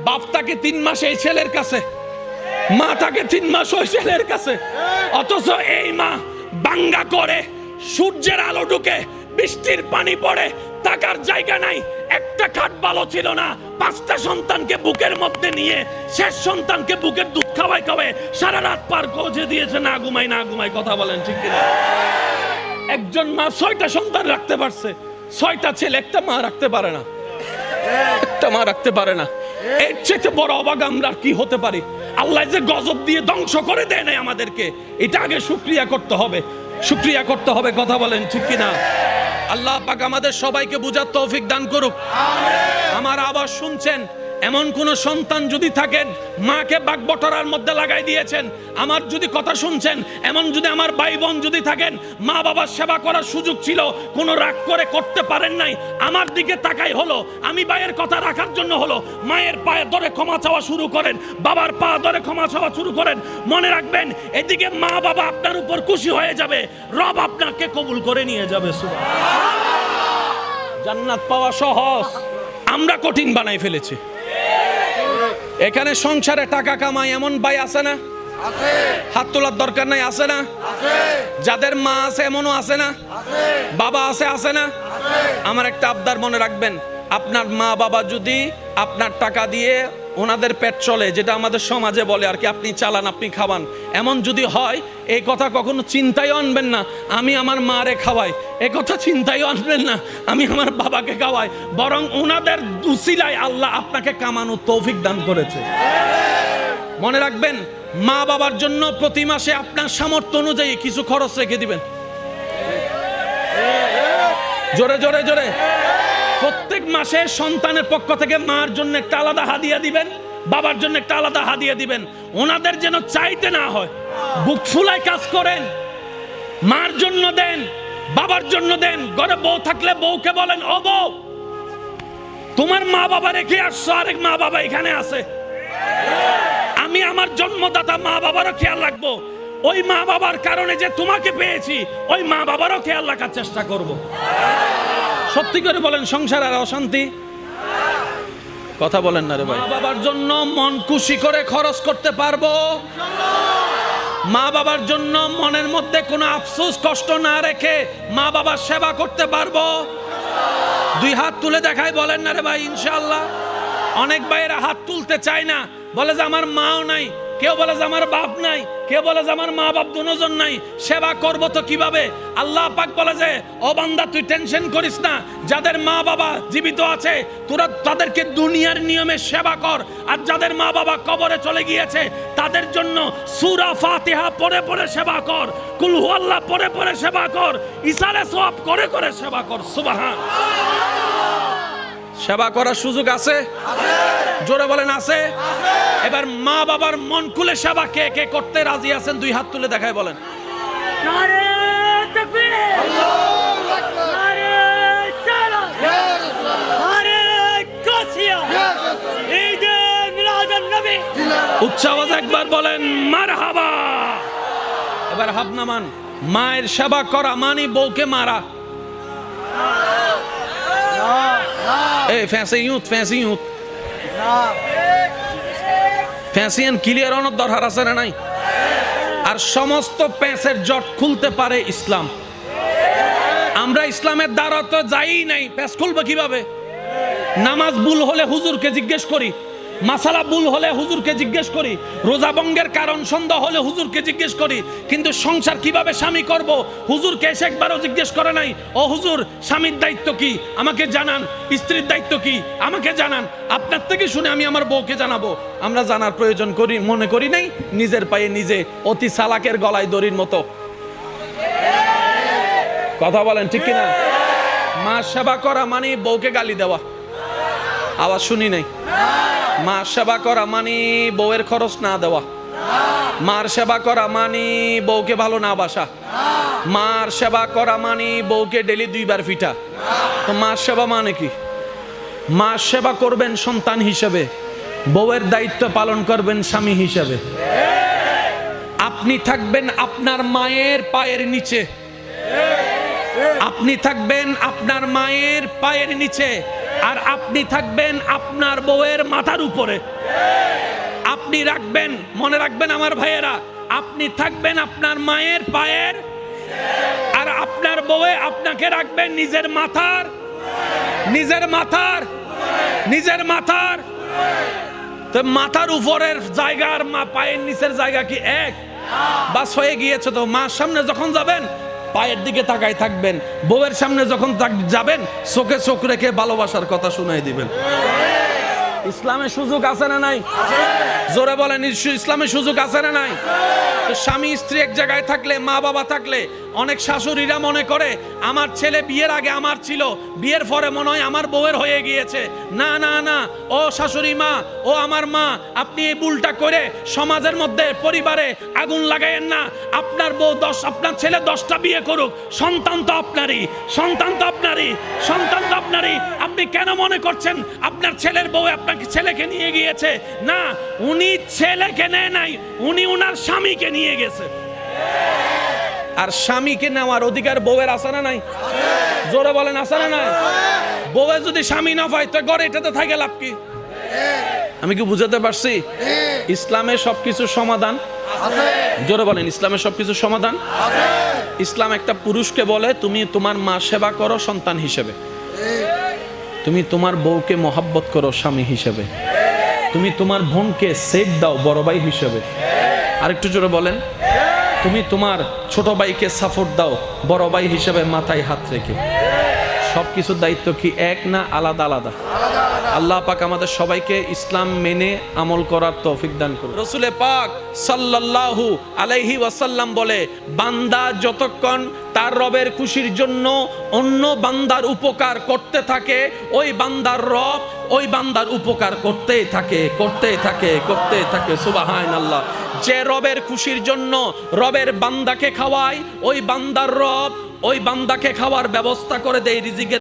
বাপ থাকে 3 মাস এই ছেলের কাছে, মা থাকে 3 মাস ওই ছেলের কাছে, অথচ এই মা বাঙ্গা করে, সূর্যের আলো ঢুকে, বৃষ্টির পানি পড়ে, থাকার জায়গা নাই, একটা খাট ভালো ছিল না, 5টা সন্তানকে বুকের মধ্যে নিয়ে শেষ সন্তানকে বুকের দুধ খাওয়াই খাওয়াই সারা রাত পার করে দিয়েছে, না ঘুমাই না ঘুমাই। কথা বলেন ঠিক কিনা? একজন মা 6টা সন্তান রাখতে পারছে, 6টা ছেলে, একটা মা রাখতে পারে না, একটা মা রাখতে পারে না। এর চেয়ে বড় অবাক আমরা কি হতে পারি? আল্লাহ যে গজব দিয়ে ধ্বংস করে দেয় নাই আমাদেরকে, এটা আগে শুকরিয়া করতে হবে, শুকরিয়া করতে হবে। কথা বলেন ঠিক কিনা? আল্লাহ পাক আমাদের সবাইকে বুঝার তৌফিক দান করুক। আমার আওয়াজ শুনছেন? এমন কোন সন্তান যদি থাকেন মাকে বাগবটরার মধ্যে লাগাই দিয়েছেন, আমার যদি কথা শুনছেন, এমন যদি আমার ভাই বোন যদি থাকেন মা বাবার সেবা করার সুযোগ ছিল, কোনো রাগ করে করতে পারেন নাই, আমার দিকে তাকাই হলো, আমি ভাইয়ের কথা রাখার জন্য হলো, মায়ের পায়ে ধরে ক্ষমা চাওয়া শুরু করেন, বাবার পা ধরে ক্ষমা চাওয়া শুরু করেন। মনে রাখবেন, এদিকে মা বাবা আপনার উপর খুশি হয়ে যাবে, রব আপনাকে কবুল করে নিয়ে যাবে। সুবহানাল্লাহ। জান্নাত পাওয়া সহজ, আমরা কঠিন বানাই ফেলেছি। এখানে সংসারে টাকা কামাই এমন ভাই আছে না? আছে। হাত তোলার দরকার নাই, আছে না? আছে। যাদের মা আছে এমনও আছে না? আছে। বাবা আছে, আছে না? আছে। আমার একটা আবদার মনে রাখবেন, আপনার মা বাবা যদি আপনার টাকা দিয়ে ওনাদের পেট চলে, যেটা আমাদের সমাজে বলে আর কি, আপনি চালান, আপনি খাওয়ান, এমন যদি হয়, এই কথা কখনো চিন্তায় আনবেন না আমি আমার মারে খাওয়াই, এই কথা চিন্তায় আনবেন না আমি আমার বাবাকে খাওয়াই, বরং ওনাদের উসিলায় আল্লাহ আপনাকে কামানোর তৌফিক দান করেছে। মনে রাখবেন, মা বাবার জন্য প্রতি মাসে আপনার সামর্থ্য অনুযায়ী কিছু খরচ রেখে দিবেন। জোরে জোরে জোরে। প্রত্যেক মাসে সন্তানের পক্ষ থেকে মার জন্য একটা আলাদা হাদিয়া দিবেন, বাবার জন্য একটা আলাদা হাদিয়া দিবেন, ওনাদের যেন চাইতে না হয়। বুক ফুলায় কাজ করেন, মার জন্য দেন, বাবার জন্য দেন। ঘরে বউ থাকলে বউকে বলেন, ও বউ, তোমার মা বাবা রেখে আসছো, আরেক মা বাবা এখানে আছে, আমি আমার জন্মদাতা মা বাবারও খেয়াল রাখবো, ওই মা বাবার কারণে যে তোমাকে পেয়েছি, ওই মা বাবারও খেয়াল রাখার চেষ্টা করব। সত্যি করে বলেন, সংসার আর অশান্তি? কথা বলেন না রে ভাই। মা বাবার জন্য মন খুশি করে খরচ করতে পারবো, মা বাবার জন্য মনের মধ্যে কোনো আফসোস কষ্ট না রেখে মা বাবার সেবা করতে পারবো। 2 হাত তুলে দেখাই, বলেন না রে ভাই ইনশাআল্লাহ। অনেক ভাইয়েরা হাত তুলতে চায় না, বলে যে আমার মাও নাই, কেউ বলে যে আমার বাপ নাই, কেউ বলে যে আমার মা বাপ দুজন নাই, সেবা করব তো কিভাবে? আল্লাহ পাক বলে যে, ও বান্দা তুই টেনশন করিস না, যাদের মা বাবা জীবিত আছে তোরা তাদেরকে দুনিয়ার নিয়মে সেবা কর, আর যাদের মা বাবা কবরে চলে গিয়েছে তাদের জন্য সূরা ফাতিহা পড়ে পড়ে সেবা কর, কুল হুয়াল্লাহ পড়ে পড়ে সেবা কর, ইসালে সওয়াব করে করে সেবা কর। সুবহানাল্লাহ। সেবা করার সুযোগ আছে? জোরে বলেন আছে? এবার মা বাবার মন খুলে সেবা কে কে করতে রাজি আছেন? 2 হাত তুলে দেখায় বলেন। নারে তাকবীর, আল্লাহু আকবার, নারে সালাত, ইয়া রাসূলুল্লাহ, নারে কাসিয়া, ইয়া রাসূলুল্লাহ, ঈদে মিলাদুন নবী। উচ্চ আওয়াজে একবার বলেন মারহাবা। এবার হাত নামান। মায়ের সেবা করা মানে বউকে মারা। এই ফ্যান্সি ইউথ, ফ্যান্সি ইউথ, ফ্যান্সিয়ান ক্লিয়ার অনেক দরকার আছে না নাই? আর সমস্ত প্যাঁচের জট খুলতে পারে ইসলাম। আমরা ইসলামের দ্বারা তো যাই নাই, প্যাঁচ খুলবো কিভাবে? নামাজ ভুল হলে হুজুরকে জিজ্ঞেস করি, মাসালা ভুল হলে হুজুরকে জিজ্ঞেস করি, রোজা ভঙ্গের কারণ সন্দেহ হলে হুজুরকে জিজ্ঞেস করি, কিন্তু সংসার কিভাবে স্বামী করব হুজুরকে এসে একবারও জিজ্ঞেস করে নাই। ও হুজুর, স্বামীর দায়িত্ব কি আমাকে জানান, স্ত্রীর দায়িত্ব কি আমাকে জানান, আপনার থেকে শুনে আমি আমার বউকে জানাবো। আমরা জানার প্রয়োজন করি মনে করি নাই, নিজের পায়ে নিজে অতি চালাকের গলায় দড়ির মতো। কথা বলেন ঠিক কিনা? মা সেবা করা মানে বউকে গালি দেওয়া। আওয়াজ শুনি নাই। মা সেবা করা মানে বউয়ের খরচ না দেওয়া। মার সেবা করা মানে বউকে ভালো না বাসা। মার সেবা করা মানে বউকে ডেলি 2 বার পিটা। তো মার সেবা মানে কি? মা সেবা করবেন সন্তান হিসেবে, বউয়ের দায়িত্ব পালন করবেন স্বামী হিসেবে। আপনি থাকবেন আপনার মায়ের পায়ের নিচে, আপনি থাকবেন আপনার মায়ের পায়ের নিচে, আর আপনি থাকবেন আপনার বউয়ের মাথার উপরে। আপনি রাখবেন, মনে রাখবেন আমার ভাইয়েরা, আপনি থাকবেন আপনার মায়ের পায়ের, আর আপনার বউয়ে আপনাকে রাখবেন নিজের মাথার, নিজের মাথার, নিজের মাথার। তো মাথার উপরের জায়গা আর পায়ের নিচের জায়গা কি এক? বাস হয়ে গিয়েছে তো। মার সামনে যখন যাবেন পায়ের দিকে তাকাই থাকবেন, বউয়ের সামনে যখন যাবেন চোখে চোখ রেখে ভালোবাসার কথা শুনাই দিবেন। ইসলামের সুযোগ আছে না নাই? জোরে বলেন, ইসলামের সুযোগ আছে না নাই? তো স্বামী স্ত্রী এক জায়গায় থাকলে, মা বাবা থাকলে, অনেক শাশুড়িরা মনে করে আমার ছেলে বিয়ের আগে আমার ছিল, বিয়ের পরে মনে হয় আমার বউয়ের হয়ে গিয়েছে। না না না, ও শাশুড়ি মা, ও আমার মা, আপনি এই ভুলটা করে সমাজের মধ্যে পরিবারে আগুন লাগাইয়েন না। আপনার বউ আপনার ছেলে 10টা বিয়ে করুক, সন্তান তো আপনারই, সন্তান তো আপনারই, সন্তান তো আপনারই। আপনি কেন মনে করছেন আপনার ছেলের বউ আপনাকে ছেলেকে নিয়ে গিয়েছে? না, উনি ছেলেকে নেয় নাই, উনি উনার স্বামীকে নিয়ে গেছে। আর স্বামীকে নেওয়ার অধিকার বউয়ের আছে না নাই? জোরে বলেন, আছে না নাই? বউয়ে যদি স্বামী না পায় তো ঘরে এটাতে থাকে লাভ কি? আমি কি বুঝাতে পারছি? ইসলামের সবকিছু সমাধান। জোরে বলেন, ইসলামের সবকিছু সমাধান। ইসলাম একটা পুরুষকে বলে তুমি তোমার মা সেবা করো সন্তান হিসেবে, তুমি তোমার বউকে মহাব্বত করো স্বামী হিসেবে, তুমি তোমার বোনকে সেট দাও বড় ভাই হিসেবে। আরেকটু জোরে বলেন, তুমি তোমার ছোট ভাইকে সাপোর্ট দাও বড় ভাই হিসেবে মাথায় হাত রেখে। সবকিছুর দায়িত্ব কি এক না আলাদা আলাদা? আল্লাহ পাক আমাদের সবাইকে ইসলাম মেনে আমল করার তৌফিক দান করুন। রাসূলে পাক সাল্লাল্লাহু আলাইহি ওয়াসাল্লাম বলে, বান্দা যতক্ষণ তার রবের খুশির জন্য অন্য বান্দার উপকার করতে থাকে, ওই বান্দার রব ওই বান্দার উপকার করতেই থাকে, করতেই থাকে, করতেই থাকে। সুবহানাল্লাহ। যে রবের খুশির জন্য রবের বান্দাকে খাওয়ায়, ওই বান্দার রব ওই বান্দাকে খাওয়ার ব্যবস্থা করে দেয়, রিজিকের